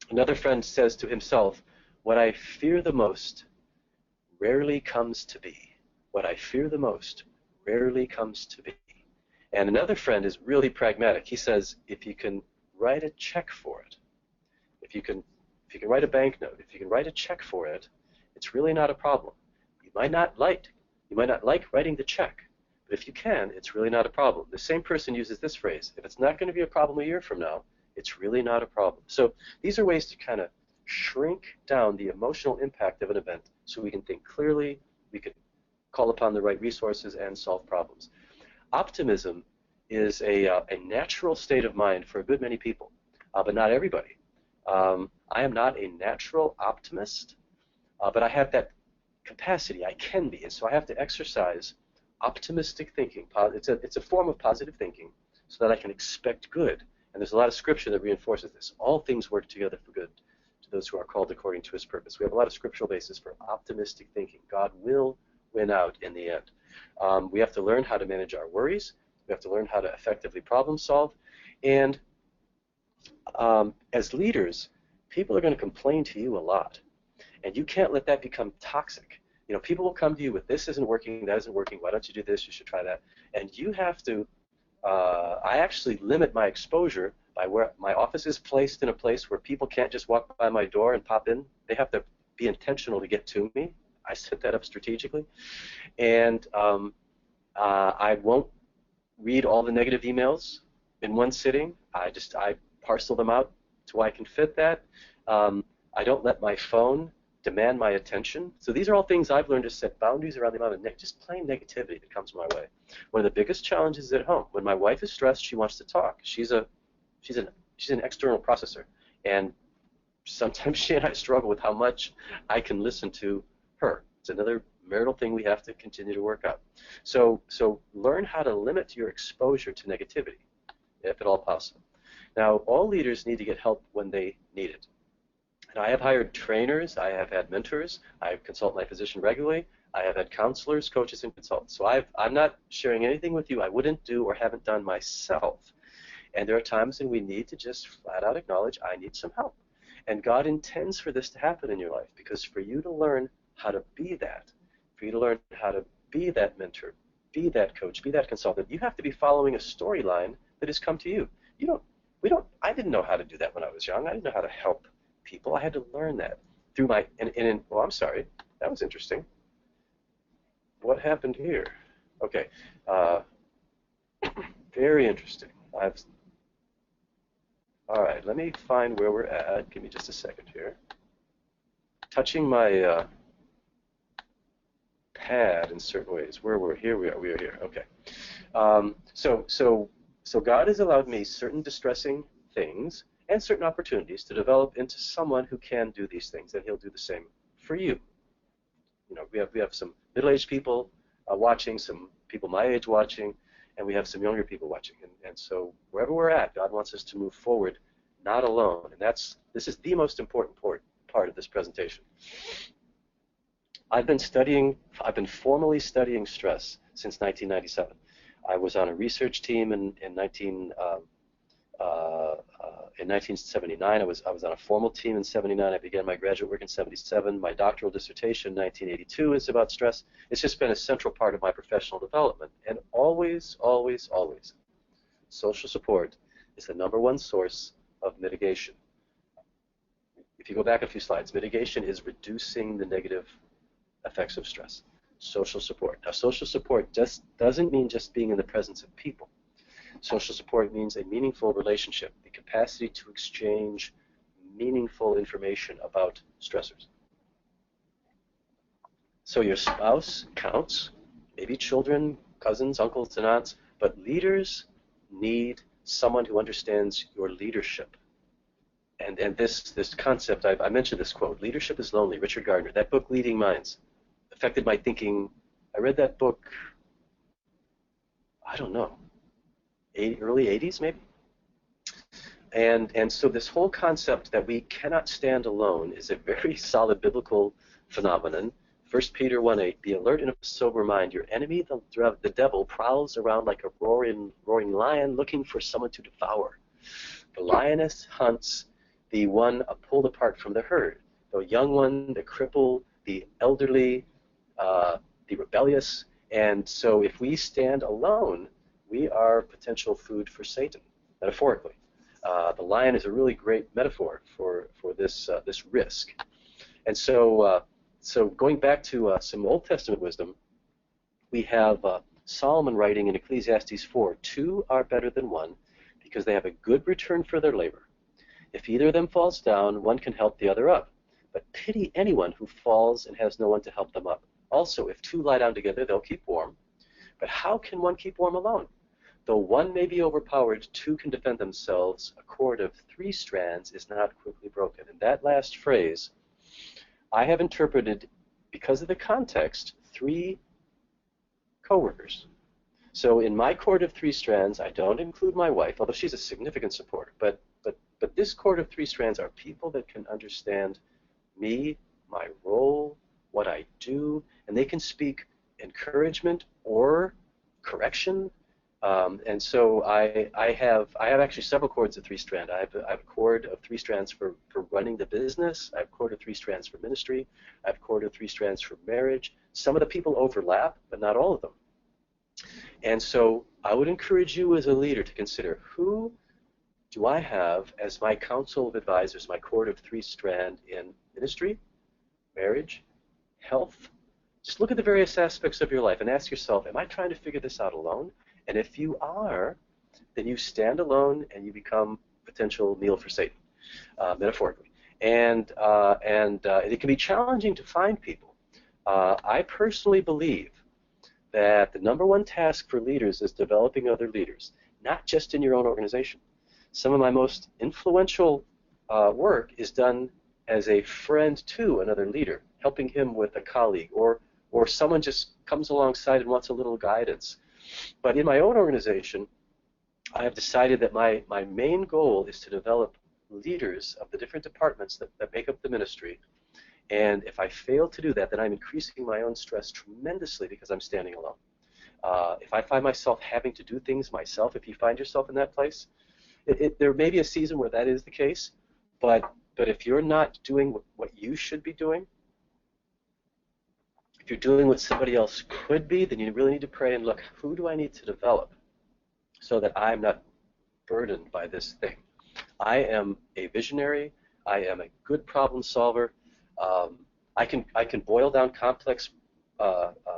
Another friend says to himself, what I fear the most rarely comes to be. What I fear the most rarely comes to be. And another friend is really pragmatic. He says, if you can write a check for it, if you can write a banknote, if you can write a check for it, it's really not a problem. You might not like writing the check, but if you can, it's really not a problem. The same person uses this phrase, if it's not going to be a problem a year from now, it's really not a problem. So these are ways to kind of shrink down the emotional impact of an event so we can think clearly, we can call upon the right resources and solve problems. Optimism is a natural state of mind for a good many people, but not everybody. I am not a natural optimist, but I have that capacity. I can be, and so I have to exercise optimistic thinking. It's a form of positive thinking, so that I can expect good. And there's a lot of scripture that reinforces this. All things work together for good to those who are called according to his purpose. We have a lot of scriptural basis for optimistic thinking. God will win out in the end. We have to learn how to manage our worries. We have to learn how to effectively problem solve. And as leaders, people are going to complain to you a lot. And you can't let that become toxic. You know, people will come to you with, this isn't working, that isn't working, why don't you do this, you should try that. And you have to, I actually limit my exposure by where my office is placed in a place where people can't just walk by my door and pop in. They have to be intentional to get to me. I set that up strategically. And I won't read all the negative emails in one sitting. I parcel them out to where I can fit that. I don't let my phone demand my attention. So these are all things I've learned to set boundaries around the amount of just plain negativity that comes my way. One of the biggest challenges is at home. When my wife is stressed, she wants to talk. She's an external processor, and sometimes she and I struggle with how much I can listen to her. It's another marital thing we have to continue to work out. So learn how to limit your exposure to negativity, if at all possible. Now, all leaders need to get help when they need it. And I have hired trainers, I have had mentors, I consult my physician regularly, I have had counselors, coaches, and consultants. So I'm not sharing anything with you I wouldn't do or haven't done myself. And there are times when we need to just flat out acknowledge, I need some help. And God intends for this to happen in your life, because for you to learn how to be that, for you to learn how to be that mentor, be that coach, be that consultant, you have to be following a storyline that has come to you. I didn't know how to do that when I was young. I didn't know how to help people. I had to learn that through my, oh, I'm sorry, that was interesting. What happened here? Okay, very interesting. All right, let me find where we're at. Give me just a second here. Touching my pad in certain ways. Where we're here, we are here. Okay. So God has allowed me certain distressing things and certain opportunities to develop into someone who can do these things, and he'll do the same for you. You know, we have some middle-aged people watching, some people my age watching, and we have some younger people watching. And so wherever we're at, God wants us to move forward, not alone. And this is the most important part of this presentation. I've been formally studying stress since 1997. I was on a research team in 1979. I was on a formal team in 79. I began my graduate work in 77. My doctoral dissertation in 1982 is about stress. It's just been a central part of my professional development. And always, always, always, social support is the #1 source of mitigation. If you go back a few slides, mitigation is reducing the negative effects of stress. Social support. Now, social support just doesn't mean just being in the presence of people. Social support means a meaningful relationship, the capacity to exchange meaningful information about stressors. So your spouse counts, maybe children, cousins, uncles, and aunts, but leaders need someone who understands your leadership. And this concept, I mentioned this quote, leadership is lonely, Richard Gardner. That book, Leading Minds, affected my thinking. I read that book, I don't know, early 80s maybe? And so this whole concept that we cannot stand alone is a very solid biblical phenomenon. 1 Peter 1:8, be alert and of sober mind. Your enemy, the devil, prowls around like a roaring lion looking for someone to devour. The lioness hunts the one pulled apart from the herd, the young one, the cripple, the elderly, the rebellious. And so if we stand alone, we are potential food for Satan, metaphorically. The lion is a really great metaphor for this risk. And so going back to some Old Testament wisdom, we have Solomon writing in Ecclesiastes 4, 2 are better than one because they have a good return for their labor. If either of them falls down, one can help the other up. But pity anyone who falls and has no one to help them up. Also, if two lie down together, they'll keep warm. But how can one keep warm alone? Though one may be overpowered, two can defend themselves. A cord of three strands is not quickly broken. And that last phrase, I have interpreted, because of the context, three coworkers. So in my cord of three strands, I don't include my wife, although she's a significant supporter. But this cord of three strands are people that can understand me, my role, what I do, and they can speak encouragement or correction. And so I have actually several cords of three strand. I have a cord of three strands for running the business. I have a cord of three strands for ministry. I have a cord of three strands for marriage. Some of the people overlap, but not all of them. And so I would encourage you as a leader to consider, who do I have as my council of advisors, my cord of three strand in ministry, marriage, health? Just look at the various aspects of your life and ask yourself, am I trying to figure this out alone? And if you are, then you stand alone and you become potential meal for Satan, metaphorically. And it can be challenging to find people. I personally believe that the number one task for leaders is developing other leaders, not just in your own organization. Some of my most influential work is done as a friend to another leader, helping him with a colleague, or someone just comes alongside and wants a little guidance. But in my own organization, I have decided that my main goal is to develop leaders of the different departments that make up the ministry. And if I fail to do that, then I'm increasing my own stress tremendously because I'm standing alone. If I find myself having to do things myself, if you find yourself in that place, there may be a season where that is the case, but if you're not doing what you should be doing, if you're doing what somebody else could be, then you really need to pray and look, who do I need to develop so that I'm not burdened by this thing? I am a visionary. I am a good problem solver. I can boil down complex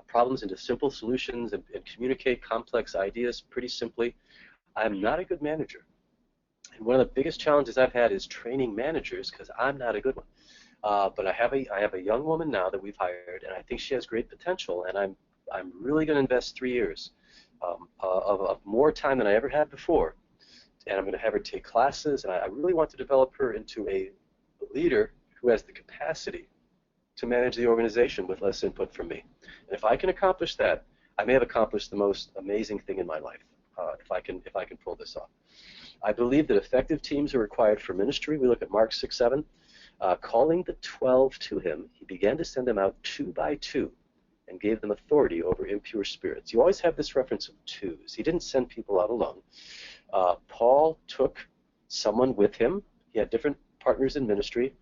problems into simple solutions and communicate complex ideas pretty simply. I'm not a good manager. And one of the biggest challenges I've had is training managers because I'm not a good one. But I have a young woman now that we've hired, and I think she has great potential. And I'm really going to invest 3 years of more time than I ever had before. And I'm going to have her take classes, and I really want to develop her into a leader who has the capacity to manage the organization with less input from me. And if I can accomplish that, I may have accomplished the most amazing thing in my life. If I can pull this off. I believe that effective teams are required for ministry. We look at Mark 6:7. Calling the 12 to him, he began to send them out 2 by 2 and gave them authority over impure spirits. You always have this reference of twos. He didn't send people out alone. Paul took someone with him. He had different partners in ministry.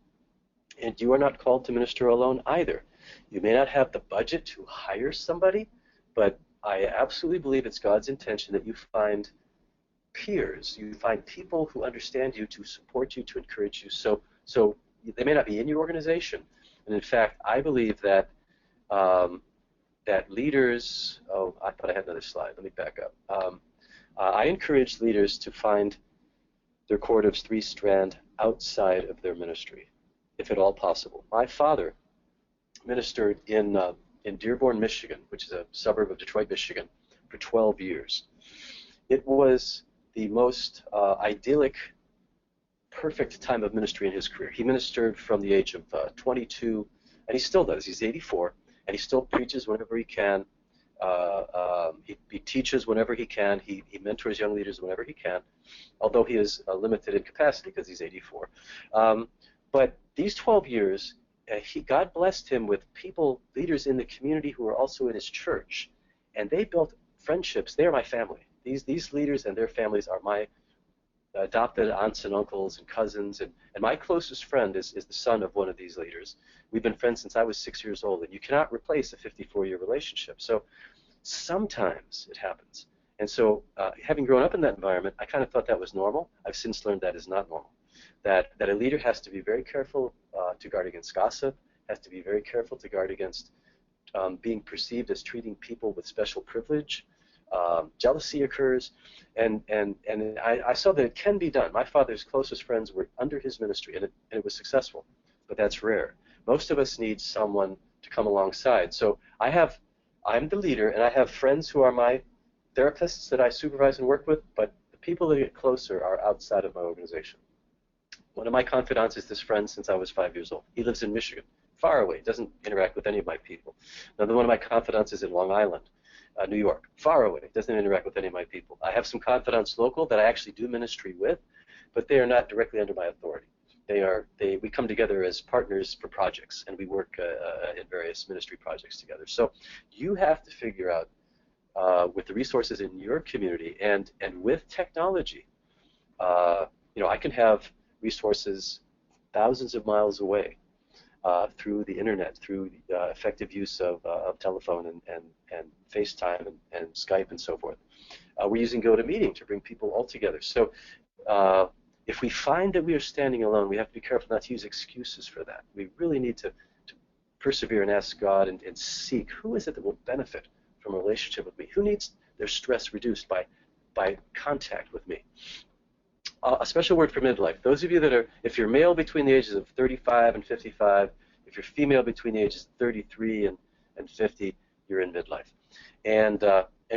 And you are not called to minister alone either. You may not have the budget to hire somebody, but I absolutely believe it's God's intention that you find peers, you find people who understand you, to support you, to encourage you. So they may not be in your organization. And in fact, I believe that that leaders, I thought I had another slide. Let me back up. I encourage leaders to find their cord of three strand outside of their ministry, if at all possible. My father ministered in Dearborn, Michigan, which is a suburb of Detroit, Michigan, for 12 years. It was the most idyllic, perfect time of ministry in his career. He ministered from the age of 22, and he still does. He's 84, and he still preaches whenever he can. He teaches whenever he can. He mentors young leaders whenever he can, although he is limited in capacity because he's 84. But these 12 years, God blessed him with people, leaders in the community who were also in his church, and they built friendships. They are my family. These leaders and their families are my adopted aunts and uncles and cousins, and my closest friend is the son of one of these leaders. We've been friends since I was 6 years old, and you cannot replace a 54-year relationship. So sometimes it happens. And so having grown up in that environment, I kind of thought that was normal. I've since learned that is not normal. That a leader has to be very careful to guard against gossip, has to be very careful to guard against being perceived as treating people with special privilege. Jealousy occurs, and I saw that it can be done. My father's closest friends were under his ministry, and it was successful, but that's rare. Most of us need someone to come alongside. So I'm the leader, and I have friends who are my therapists that I supervise and work with, but the people that get closer are outside of my organization. One of my confidants is this friend since I was 5 years old. He lives in Michigan, far away, doesn't interact with any of my people. Another one of my confidants is in Long Island, New York, far away, doesn't interact with any of my people. I have some confidants local that I actually do ministry with, but they are not directly under my authority. We come together as partners for projects, and we work in various ministry projects together. So you have to figure out with the resources in your community and with technology, I can have resources thousands of miles away through the internet, through effective use of telephone and FaceTime and Skype and so forth. We're using GoToMeeting to bring people all together. So if we find that we are standing alone, we have to be careful not to use excuses for that. We really need to persevere and ask God and seek who is it that will benefit from a relationship with me? Who needs their stress reduced by contact with me? A special word for midlife. Those of you that are, if you're male between the ages of 35 and 55, if you're female between the ages of 33 and 50, you're in midlife. And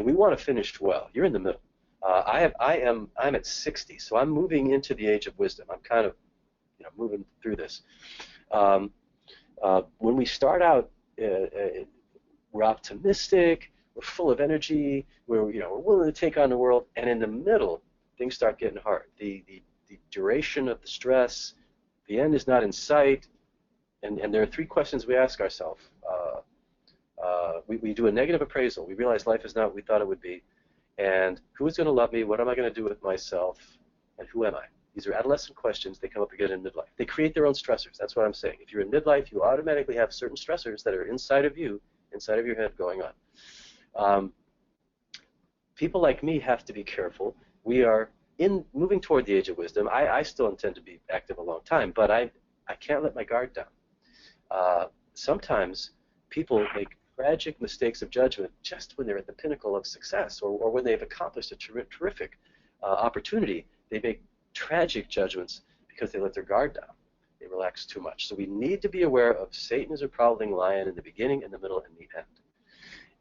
we want to finish well. You're in the middle. I'm at 60, so I'm moving into the age of wisdom. I'm kind of, moving through this. When we start out, we're optimistic, we're full of energy, we're willing to take on the world, and in the middle, things start getting hard. The duration of the stress, the end is not in sight, and there are three questions we ask ourselves. We do a negative appraisal. We realize life is not what we thought it would be. And who is going to love me? What am I going to do with myself? And who am I? These are adolescent questions. They come up again in midlife. They create their own stressors. That's what I'm saying. If you're in midlife, you automatically have certain stressors that are inside of you, inside of your head going on. People like me have to be careful. We are moving toward the age of wisdom. I still intend to be active a long time, but I can't let my guard down. Sometimes people make tragic mistakes of judgment just when they're at the pinnacle of success or when they've accomplished a terrific opportunity. They make tragic judgments because they let their guard down. They relax too much. So we need to be aware of Satan as a prowling lion in the beginning, in the middle, and the end.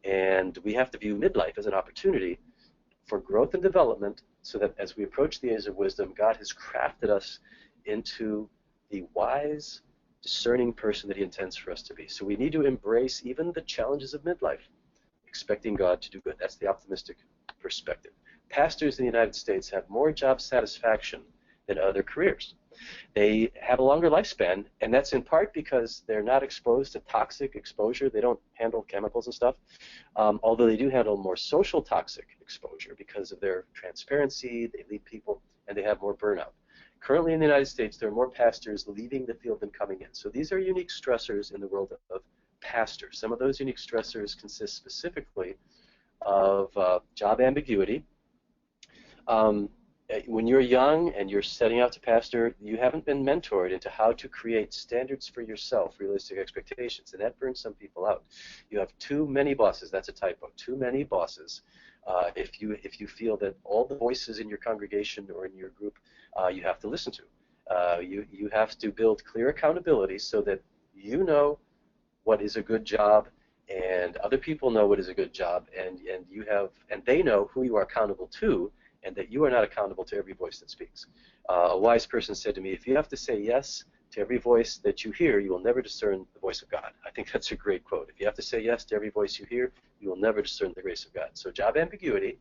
And we have to view midlife as an opportunity for growth and development so that as we approach the age of wisdom, God has crafted us into the wise, discerning person that he intends for us to be. So we need to embrace even the challenges of midlife, expecting God to do good. That's the optimistic perspective. Pastors in the United States have more job satisfaction than other careers. They have a longer lifespan, and that's in part because they're not exposed to toxic exposure. They don't handle chemicals and stuff, although they do handle more social toxic exposure because of their transparency. They lead people, and they have more burnout. Currently in the United States, there are more pastors leaving the field than coming in. So these are unique stressors in the world of pastors. Some of those unique stressors consist specifically of job ambiguity. When you're young and you're setting out to pastor, you haven't been mentored into how to create standards for yourself, realistic expectations, and that burns some people out. You have too many bosses. That's a typo. Too many bosses. If you feel that all the voices in your congregation or in your group you have to listen to. You have to build clear accountability so that you know what is a good job and other people know what is a good job, and they know who you are accountable to, and that you are not accountable to every voice that speaks. A wise person said to me, if you have to say yes to every voice that you hear, you will never discern the voice of God. I think that's a great quote. If you have to say yes to every voice you hear, you will never discern the grace of God. So job ambiguity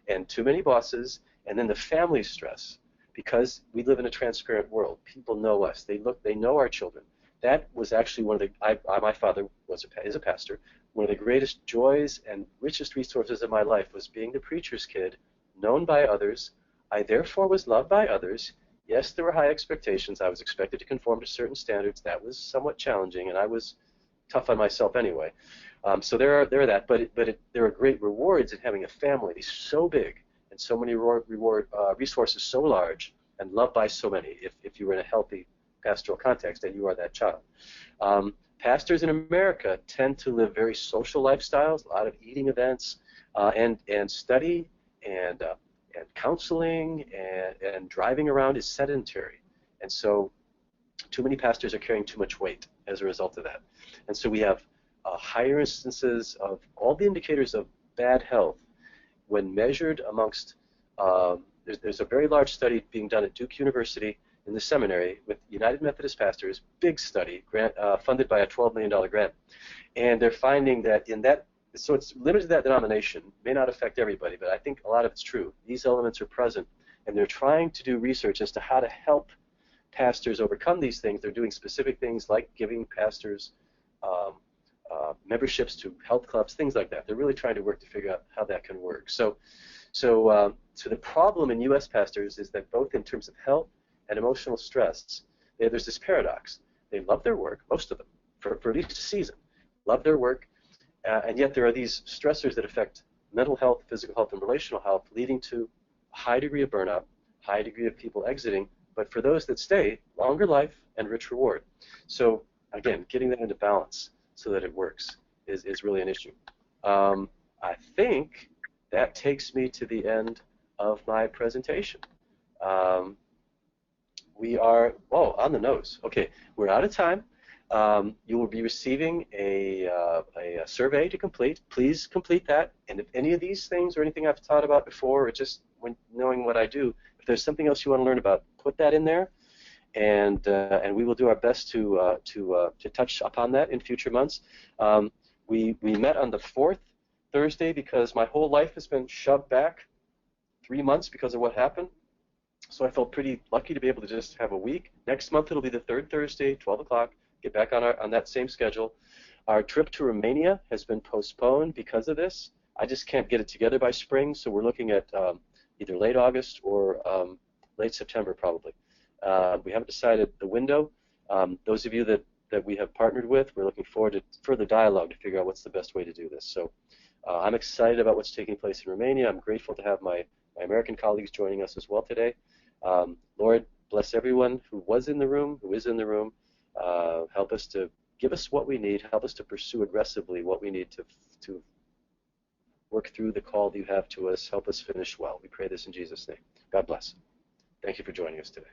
and too many bosses, and then the family stress. Because we live in a transparent world, people know us. They know our children. That was actually one of the. My father is a pastor. One of the greatest joys and richest resources of my life was being the preacher's kid, known by others. I therefore was loved by others. Yes, there were high expectations. I was expected to conform to certain standards. That was somewhat challenging, and I was tough on myself anyway. So there are that, but there are great rewards in having a family so big and so many resources so large and loved by so many, if you were in a healthy pastoral context and you are that child. Pastors in America tend to live very social lifestyles, a lot of eating events, and study and counseling and driving around is sedentary. And so too many pastors are carrying too much weight as a result of that. And so we have higher instances of all the indicators of bad health when measured amongst, there's a very large study being done at Duke University in the seminary with United Methodist pastors, big study, funded by a $12 million grant. And they're finding that in that, so it's limited to that denomination, may not affect everybody, but I think a lot of it's true. These elements are present, and they're trying to do research as to how to help pastors overcome these things. They're doing specific things like giving pastors memberships to health clubs, things like that. They're really trying to work to figure out how that can work. So the problem in U.S. pastors is that both in terms of health and emotional stress, there's this paradox. They love their work, most of them, for at least a season, love their work, and yet there are these stressors that affect mental health, physical health, and relational health, leading to a high degree of burnout, high degree of people exiting, but for those that stay, longer life and rich reward. So again, getting that into balance so that it works is really an issue. I think that takes me to the end of my presentation. We are, on the nose. Okay, we're out of time. You will be receiving a survey to complete. Please complete that. And if any of these things or anything I've taught about before, or just knowing what I do, if there's something else you want to learn about, put that in there, and we will do our best to touch upon that in future months. We met on the 4th Thursday because my whole life has been shoved back 3 months because of what happened. So I felt pretty lucky to be able to just have a week. Next month it'll be the 3rd Thursday, 12 o'clock. Get back on that same schedule. Our trip to Romania has been postponed because of this. I just can't get it together by spring, so we're looking at either late August or late September probably. We haven't decided the window. Those of you that we have partnered with, we're looking forward to further dialogue to figure out what's the best way to do this. So I'm excited about what's taking place in Romania. I'm grateful to have my American colleagues joining us as well today. Lord, bless everyone who was in the room, who is in the room. Help us to give us what we need. Help us to pursue aggressively what we need to work through the call that you have to us. Help us finish well. We pray this in Jesus' name. God bless. Thank you for joining us today.